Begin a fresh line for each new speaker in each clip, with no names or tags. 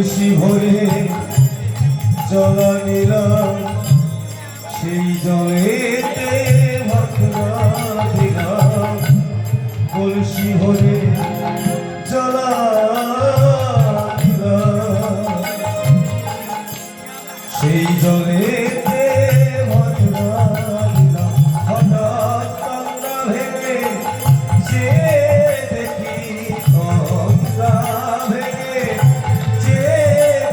কলসি ভরে জল নিলাম সেই জলেতে ভাতনা দিলাম কলসি ভরে জল নিলাম সেই জলেতে ভাতনা দিলাম হঠাৎ কান্না ভেঙে যে দেখি কান্না ভেঙে যে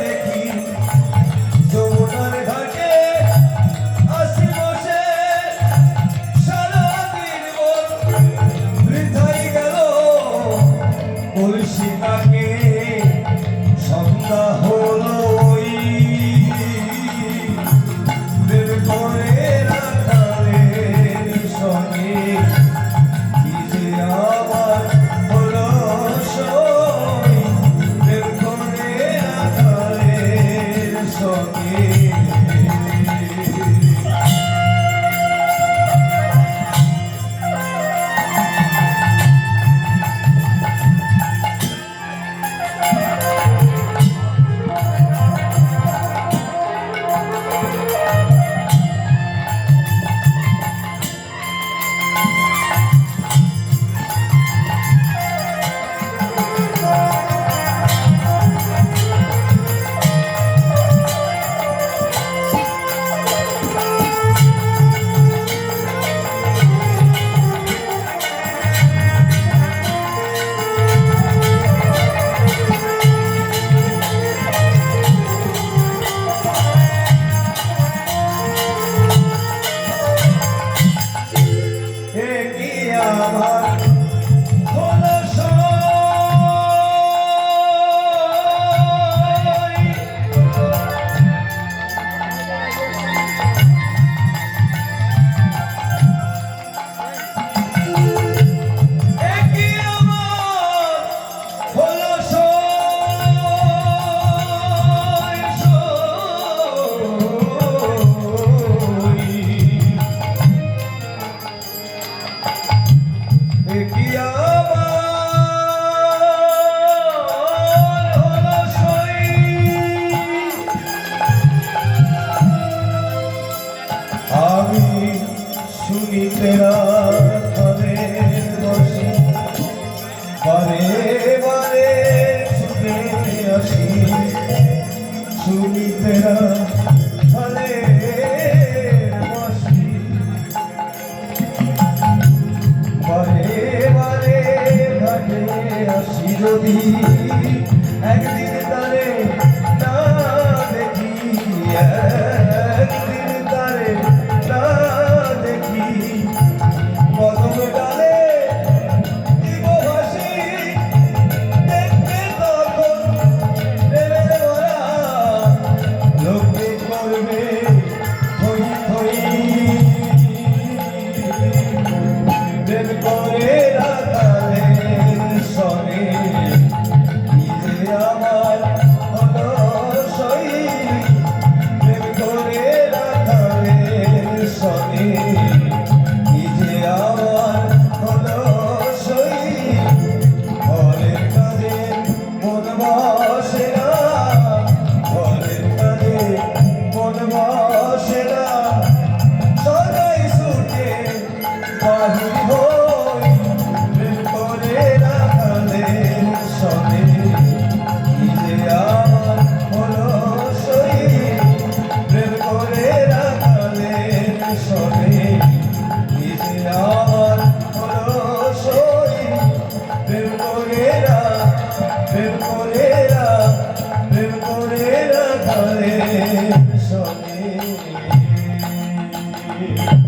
দেখি যমুনার ঘাটে আসি বসে সারাদিন মন বৃথাই গেল কলসি তাকে সন্ধ্যা হলো তেরা ঘরে বসে বারে বারে ছুটে আসি শুনি তেরা ঘরে বসি বারে বারে ঘাটে আসি যদি একদিন তারে না দেখি একদিন তারে না দেখি কদম ডালে দিব ভাসি দেখবে তখন প্রেমের ভরা লোকে করবে থই থই প্রেম করে রাখালেন সনে নিজে আমার হলো সই প্রেম করে রাখালেন সনে Sorry.